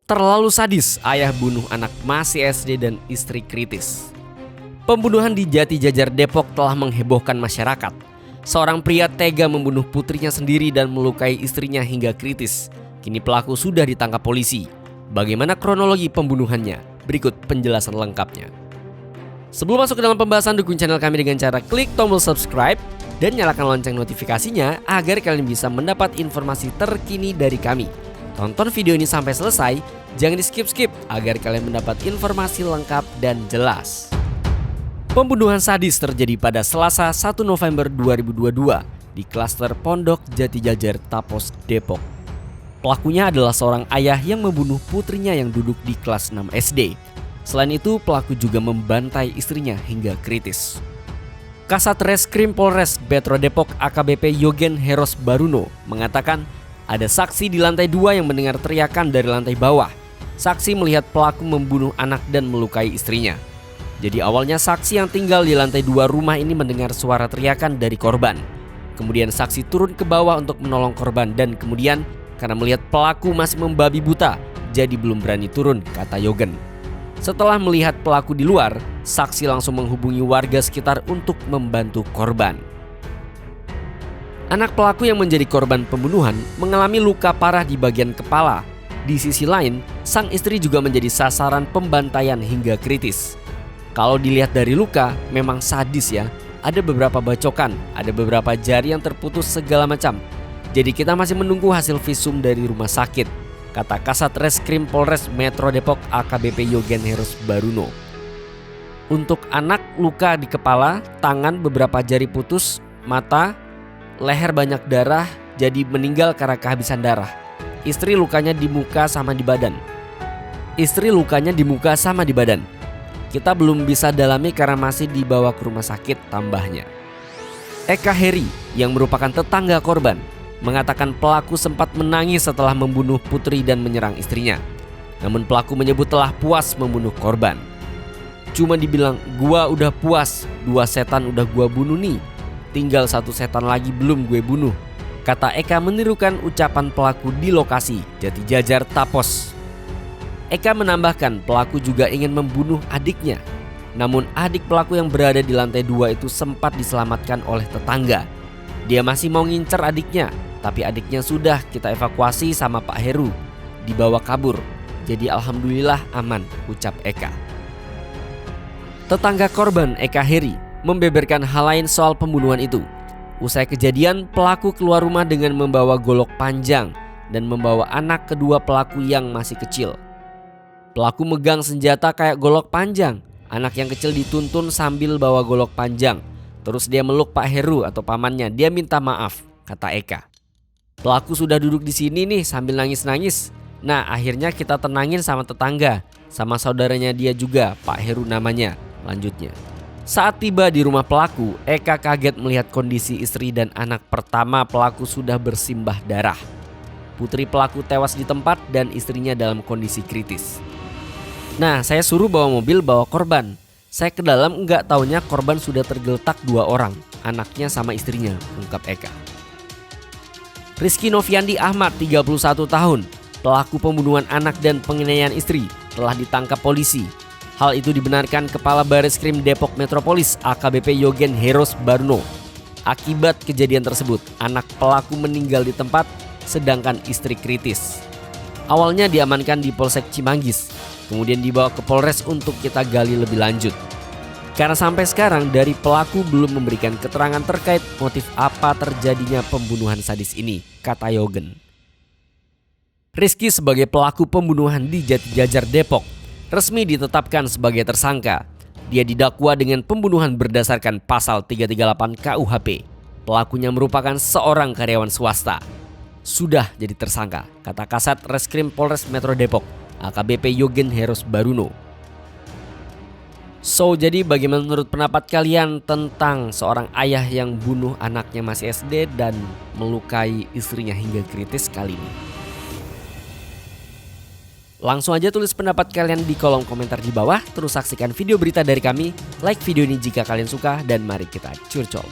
Terlalu sadis, ayah bunuh anak masih SD dan istri kritis. Pembunuhan di Jati Jajar Depok telah menghebohkan masyarakat. Seorang pria tega membunuh putrinya sendiri dan melukai istrinya hingga kritis. Kini pelaku sudah ditangkap polisi. Bagaimana kronologi pembunuhannya? Berikut penjelasan lengkapnya. Sebelum masuk ke dalam pembahasan, dukung channel kami dengan cara klik tombol subscribe dan nyalakan lonceng notifikasinya agar kalian bisa mendapat informasi terkini dari kami. Tonton video ini sampai selesai, jangan di skip-skip agar kalian mendapat informasi lengkap dan jelas. Pembunuhan sadis terjadi pada Selasa 1 November 2022 di klaster Pondok Jati Jajar Tapos, Depok. Pelakunya adalah seorang ayah yang membunuh putrinya yang duduk di kelas 6 SD. Selain itu, pelaku juga membantai istrinya hingga kritis. Kasat Reskrim Polres Metro Depok AKBP Yogen Heros Baruno mengatakan ada saksi di lantai 2 yang mendengar teriakan dari lantai bawah. Saksi melihat pelaku membunuh anak dan melukai istrinya. Jadi awalnya saksi yang tinggal di lantai 2 rumah ini mendengar suara teriakan dari korban. Kemudian saksi turun ke bawah untuk menolong korban dan kemudian karena melihat pelaku masih membabi buta, jadi belum berani turun, kata Yogen. Setelah melihat pelaku di luar, saksi langsung menghubungi warga sekitar untuk membantu korban. Anak pelaku yang menjadi korban pembunuhan mengalami luka parah di bagian kepala. Di sisi lain, sang istri juga menjadi sasaran pembantaian hingga kritis. Kalau dilihat dari luka, memang sadis ya. Ada beberapa bacokan, ada beberapa jari yang terputus segala macam. Jadi kita masih menunggu hasil visum dari rumah sakit, kata Kasat Reskrim Polres Metro Depok AKBP Yogen Heros Baruno. Untuk anak, luka di kepala, tangan beberapa jari putus, mata, leher banyak darah, jadi meninggal karena kehabisan darah. Istri lukanya di muka sama di badan. Kita belum bisa dalami karena masih dibawa ke rumah sakit, tambahnya. Eka Heri yang merupakan tetangga korban mengatakan pelaku sempat menangis setelah membunuh putri dan menyerang istrinya. Namun pelaku menyebut telah puas membunuh korban. Cuma dibilang, gua udah puas, 2 setan udah gua bunuh nih. Tinggal 1 setan lagi belum gue bunuh, kata Eka menirukan ucapan pelaku di lokasi Jati Jajar Tapos. Eka menambahkan pelaku juga ingin membunuh adiknya. Namun adik pelaku yang berada di lantai 2 itu sempat diselamatkan oleh tetangga. Dia masih mau ngincer adiknya, tapi adiknya sudah kita evakuasi sama Pak Heru, dibawa kabur. Jadi alhamdulillah aman, ucap Eka. Tetangga korban Eka Heri membeberkan hal lain soal pembunuhan itu. Usai kejadian, pelaku keluar rumah dengan membawa golok panjang dan membawa anak kedua pelaku yang masih kecil. Pelaku megang senjata kayak golok panjang. Anak yang kecil dituntun sambil bawa golok panjang. Terus dia meluk Pak Heru atau pamannya. Dia minta maaf, kata Eka. Pelaku sudah duduk di sini nih sambil nangis-nangis. Nah, akhirnya kita tenangin sama tetangga, sama saudaranya dia juga, Pak Heru namanya, lanjutnya. Saat tiba di rumah pelaku, Eka kaget melihat kondisi istri dan anak pertama pelaku sudah bersimbah darah. Putri pelaku tewas di tempat dan istrinya dalam kondisi kritis. Nah, saya suruh bawa mobil bawa korban. Saya ke dalam enggak taunya korban sudah tergeletak 2 orang, anaknya sama istrinya, ungkap Eka. Rizky Noviandi Ahmad, 31 tahun, pelaku pembunuhan anak dan penganiayaan istri, telah ditangkap polisi. Hal itu dibenarkan Kepala Bareskrim Depok Metropolis AKBP Yogen Heros Baruno. Akibat kejadian tersebut, anak pelaku meninggal di tempat, sedangkan istri kritis. Awalnya diamankan di Polsek Cimanggis, kemudian dibawa ke Polres untuk kita gali lebih lanjut. Karena sampai sekarang dari pelaku belum memberikan keterangan terkait motif apa terjadinya pembunuhan sadis ini, kata Yogen. Rizky sebagai pelaku pembunuhan di Jati Jajar Depok resmi ditetapkan sebagai tersangka. Dia didakwa dengan pembunuhan berdasarkan pasal 338 KUHP. Pelakunya merupakan seorang karyawan swasta. Sudah jadi tersangka, kata Kasat Reskrim Polres Metro Depok AKBP Yogen Heros Baruno. So, jadi bagaimana menurut pendapat kalian tentang seorang ayah yang bunuh anaknya masih SD dan melukai istrinya hingga kritis kali ini? Langsung aja tulis pendapat kalian di kolom komentar di bawah. Terus saksikan video berita dari kami. Like video ini jika kalian suka dan mari kita curcol.